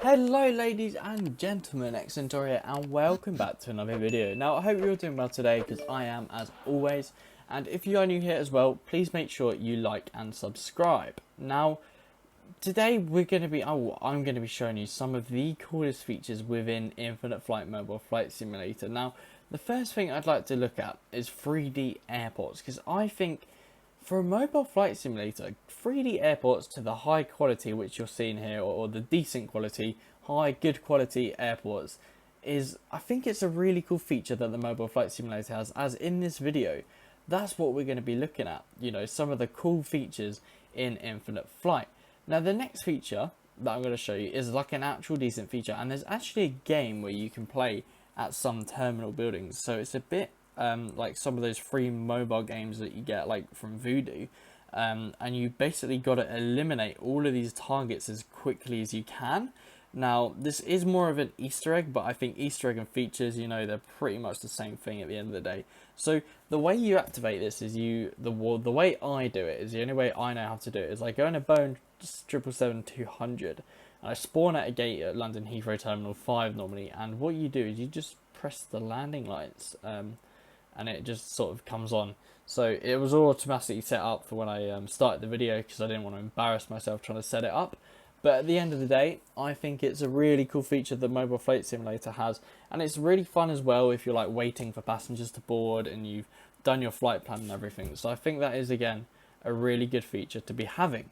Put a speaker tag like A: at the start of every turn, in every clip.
A: Hello ladies and gentlemen, Xentor here and welcome back to another video. Now I hope you're all doing well today because I am as always, and if you are new here as well, please make sure you like and subscribe. Now today I'm going to be showing you some of the coolest features within Infinite Flight Mobile Flight Simulator. Now the first thing I'd like to look at is 3D airports, because I think for a mobile flight simulator, 3D airports to the high quality which you're seeing here, or the decent quality, good quality airports, I think it's a really cool feature that the mobile flight simulator has, as in this video, that's what we're going to be looking at, some of the cool features in Infinite Flight. Now the next feature that I'm going to show you is like an actual decent feature, and there's actually a game where you can play at some terminal buildings, so it's a bit like some of those free mobile games that you get like from Voodoo, and you basically got to eliminate all of these targets as quickly as you can. Now this is more of an Easter egg, but I think Easter egg and features, they're pretty much the same thing at the end of the day. So the way you activate this is the way I do it is the only way I know how to do it is I go in a Boeing 777-200 and I spawn at a gate at London Heathrow Terminal 5 normally, and what you do is you just press the landing lights, and it just sort of comes on. So it was all automatically set up for when I started the video, because I didn't want to embarrass myself trying to set it up. But at the end of the day, I think it's a really cool feature that Mobile Flight Simulator has, and it's really fun as well if you're like waiting for passengers to board and you've done your flight plan and everything. So I think that is, again, a really good feature to be having.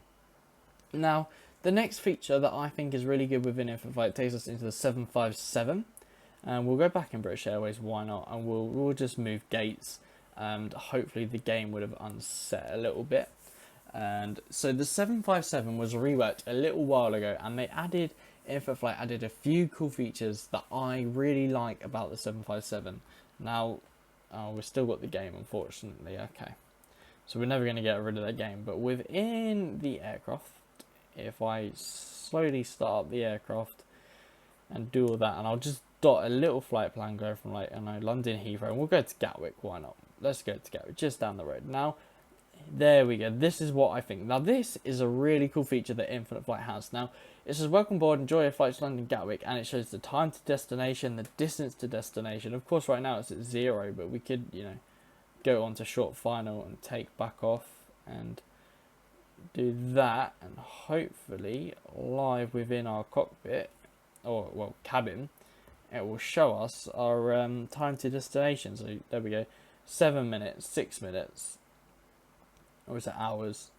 A: Now the next feature that I think is really good within Infinite Flight takes us into the 757. And we'll go back in British Airways, why not, and we'll just move gates, and hopefully the game would have unset a little bit. And so the 757 was reworked a little while ago, and Infinite Flight added a few cool features that I really like about the 757. Now, we've still got the game, unfortunately. Okay, so we're never going to get rid of that game, but within the aircraft, if I slowly start up the aircraft and do all that, and I'll just dot a little flight plan, go from like, London Heathrow, and we'll go to Gatwick, why not? Let's go to Gatwick, just down the road. Now, there we go, this is what I think. Now this is a really cool feature that Infinite Flight has. Now, it says, welcome aboard, enjoy your flight to London Gatwick, and it shows the time to destination, the distance to destination. Of course, right now it's at 0, but we could, go on to short final and take back off and do that, and hopefully live within our cockpit, or well, cabin, it will show us our time to destination. So there we go, 7 minutes, 6 minutes, or is it hours?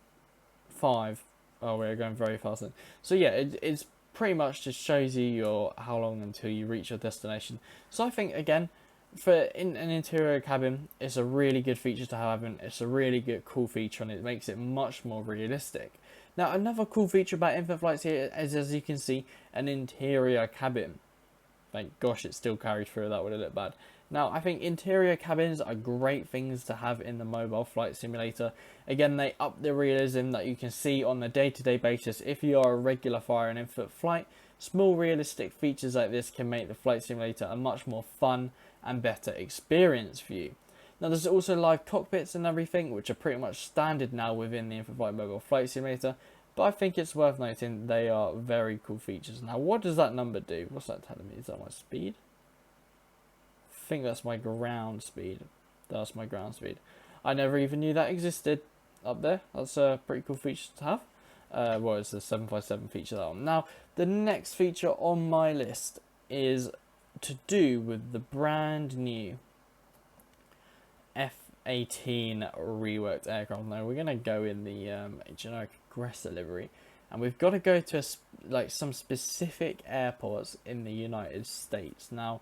A: 5. Oh, we're going very fast then. So yeah, it's pretty much just shows you how long until you reach your destination. So I think, again, for in an interior cabin, it's a really good feature to have, and it's a really good cool feature, and it makes it much more realistic. Now another cool feature about Infinite Flights here is, as you can see, an interior cabin. Thank gosh it still carried through, that would have looked bad. Now, I think interior cabins are great things to have in the mobile flight simulator. Again, they up the realism that you can see on a day-to-day basis if you are a regular flyer in Infinite Flight. Small realistic features like this can make the flight simulator a much more fun and better experience for you. Now, there's also live cockpits and everything, which are pretty much standard now within the Infinite Flight mobile flight simulator. But I think it's worth noting they are very cool features. Now, what does that number do? What's that telling me? Is that my speed? I think that's my ground speed. That's my ground speed. I never even knew that existed up there. That's a pretty cool feature to have. Well, it's the 757 feature, that one. Now, the next feature on my list is to do with the brand new F-18 reworked aircraft. Now, we're going to go in the generic aggressor livery, and we've got to go to some specific airports in the United States. Now,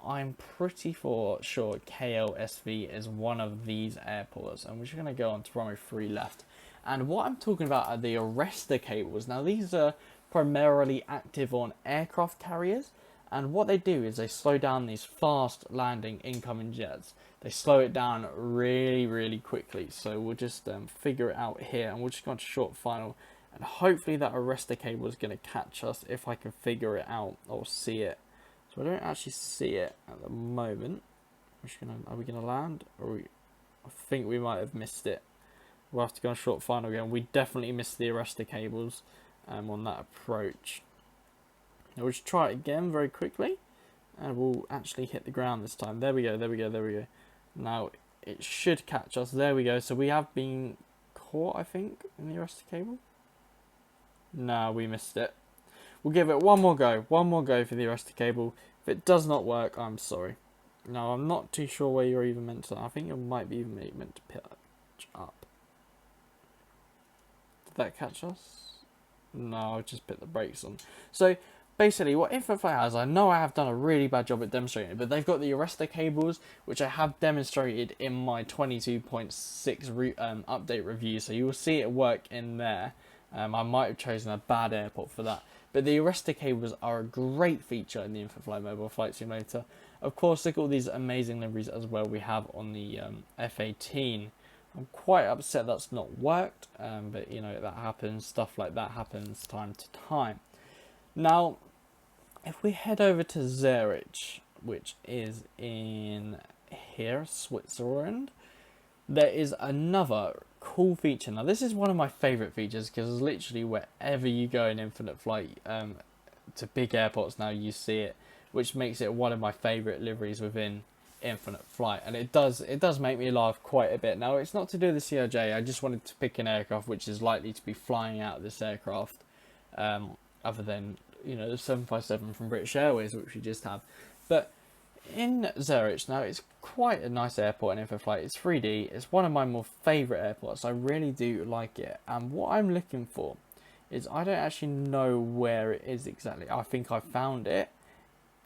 A: I'm pretty sure KLSV is one of these airports, and we're just going to go on to runway 3 left. And what I'm talking about are the arrestor cables. Now, these are primarily active on aircraft carriers, and what they do is they slow down these fast landing incoming jets. They slow it down really quickly. So we'll just figure it out here, and we'll just go on to short final, and hopefully that arrestor cable is going to catch us if I can figure it out or see it. So I don't actually see it at the moment. Are we gonna land? I think we might have missed it. We'll have to go on short final again. We definitely missed the arrestor cables on that approach. We'll just try it again very quickly, and we'll actually hit the ground this time. There we go, there we go, there we go. Now it should catch us. There we go. So we have been caught, I think, in the arrestor cable. No, we missed it. We'll give it one more go for the arrestor cable. If it does not work, I'm sorry. No, I'm not too sure where you're even meant to. I think you might be even meant to pitch up. Did that catch us? No, I just put the brakes on. So basically, what Infinite Flight has, I know I have done a really bad job at demonstrating it, but they've got the arrestor cables, which I have demonstrated in my 22.6 update review. So you will see it work in there. I might have chosen a bad airport for that. But the arrestor cables are a great feature in the Infinite Flight Mobile Flight Simulator. Of course, look at all these amazing liveries as well we have on the F-18. I'm quite upset that's not worked, but you know, that happens. Stuff like that happens time to time. Now, if we head over to Zurich, which is in here, Switzerland, there is another cool feature. Now, this is one of my favourite features because literally wherever you go in Infinite Flight to big airports now, you see it, which makes it one of my favourite liveries within Infinite Flight, and it does make me laugh quite a bit. Now, it's not to do with the CRJ. I just wanted to pick an aircraft which is likely to be flying out of this aircraft, other than, you know, the 757 from British Airways, which we just have. But in Zurich now, it's quite a nice airport in Infinite Flight. It's 3D. It's one of my more favourite airports. I really do like it. And what I'm looking for is, I don't actually know where it is exactly. I think I found it.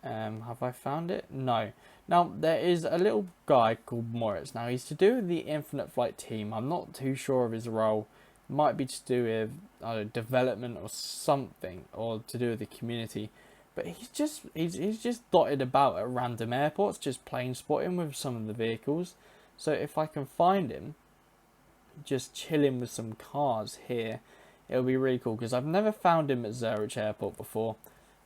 A: Have I found it? No. Now, there is a little guy called Moritz. Now, he's to do with the Infinite Flight team. I'm not too sure of his role. Might be to do with, I don't know, development or something, or to do with the community. But he's just dotted about at random airports, just plane spotting with some of the vehicles. So if I can find him, just chilling with some cars here, it'll be really cool, because I've never found him at Zurich Airport before.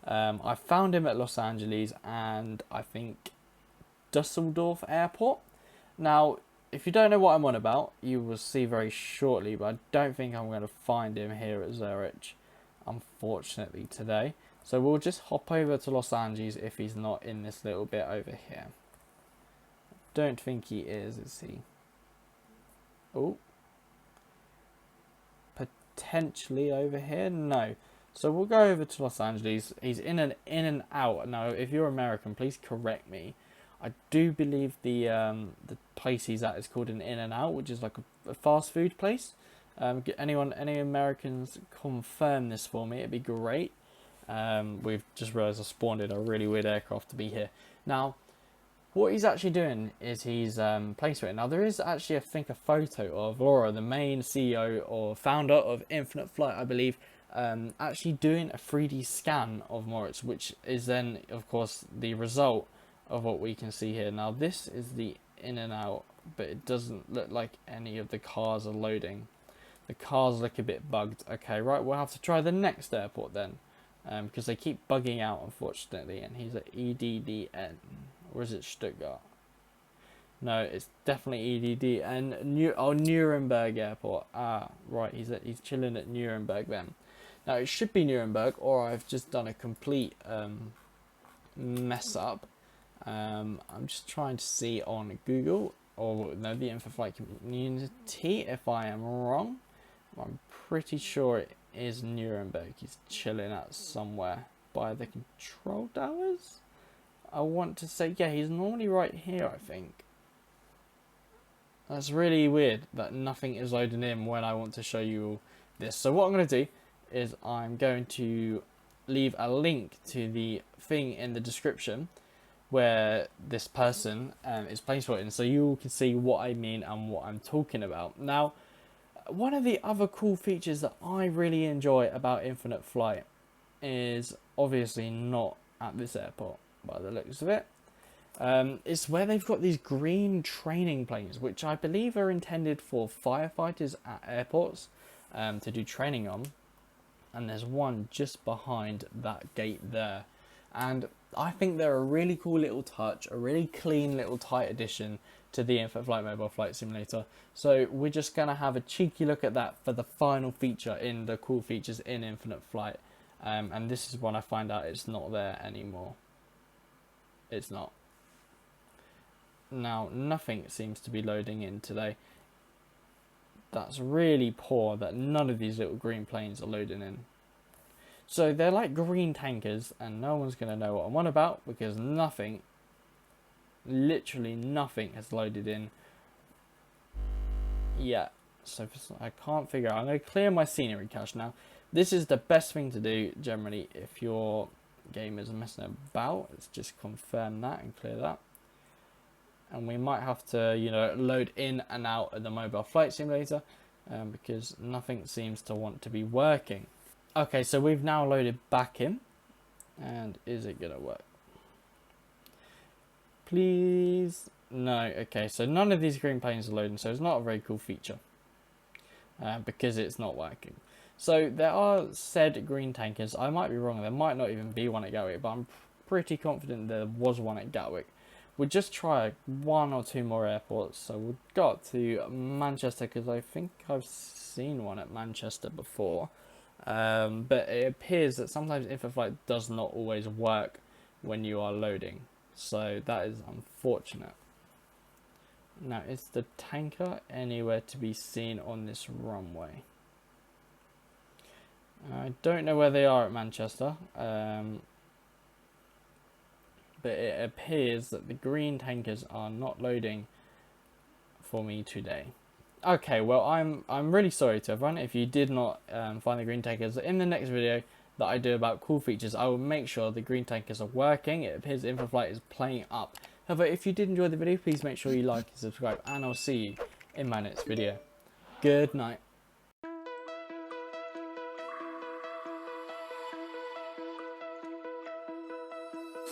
A: I found him at Los Angeles and I think Dusseldorf Airport. Now, if you don't know what I'm on about, you will see very shortly, but I don't think I'm going to find him here at Zurich, unfortunately, today. So we'll just hop over to Los Angeles if he's not in this little bit over here. Don't think he is he? Oh. Potentially over here? No. So we'll go over to Los Angeles. He's in and out. Now, if you're American, please correct me. I do believe the place he's at is called an In and Out, which is like a fast food place. Any Americans confirm this for me? It'd be great. We've just realised I spawned in a really weird aircraft to be here. Now, what he's actually doing is he's placed it. Now, there is actually, I think, a photo of Laura, the main CEO or founder of Infinite Flight, I believe, actually doing a 3D scan of Moritz, which is then, of course, the result of what we can see here. Now, this is the In and Out, but it doesn't look like any of the cars are loading. The cars look a bit bugged. Okay, right, we'll have to try the next airport then, because they keep bugging out, unfortunately. And he's at EDDN, or is it Stuttgart? No, it's definitely EDDN. Nuremberg Airport. Ah, right, he's chilling at Nuremberg then. Now, it should be Nuremberg, or I've just done a complete mess up. I'm just trying to see on Google, or no, the Infinite Flight community, if I am wrong. I'm pretty sure it is Nuremberg. He's chilling at somewhere by the control towers. I want to say, yeah, he's normally right here, I think. That's really weird that nothing is loading in when I want to show you this. So what I'm going to do is I'm going to leave a link to the thing in the description where this person is placed in, so you can see what I mean and what I'm talking about. Now, one of the other cool features that I really enjoy about Infinite Flight is obviously not at this airport by the looks of it. It's where they've got these green training planes, which I believe are intended for firefighters at airports to do training on. And there's one just behind that gate there. And I think they're a really cool little touch, a really clean little tight addition to the Infinite Flight Mobile Flight Simulator. So we're just going to have a cheeky look at that for the final feature in the cool features in Infinite Flight. and this is when I find out it's not there anymore. It's not. Now, nothing seems to be loading in today. That's really poor that none of these little green planes are loading in. So they're like green tankers, and no one's going to know what I'm on about because nothing, literally nothing has loaded in yet. So I can't figure out. I'm going to clear my scenery cache now. This is the best thing to do generally if your game is messing about. Let's just confirm that and clear that. And we might have to, you know, load in and out of the mobile flight simulator because nothing seems to want to be working. Okay, so we've now loaded back in, and is it gonna work? Please? No. Okay, so none of these green planes are loading, so it's not a very cool feature because it's not working. So there are said green tankers. I might be wrong, there might not even be one at Gatwick, but I'm pretty confident there was one at Gatwick. We'll just try 1 or 2 more airports. So we'll go up to Manchester because I think I've seen one at Manchester before. But it appears that sometimes InfoFlight does not always work when you are loading. So that is unfortunate. Now, is the tanker anywhere to be seen on this runway? I don't know where they are at Manchester. But it appears that the green tankers are not loading for me today. Okay, well, I'm really sorry to everyone if you did not find the green tankers. In the next video that I do about cool features, I will make sure the green tankers are working. It appears InfoFlight is playing up. However, if you did enjoy the video, please make sure you like and subscribe, and I'll see you in my next video. Good night.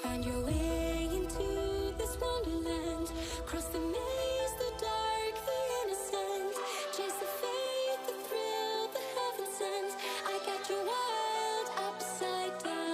B: Find your way into this wonderland, cross the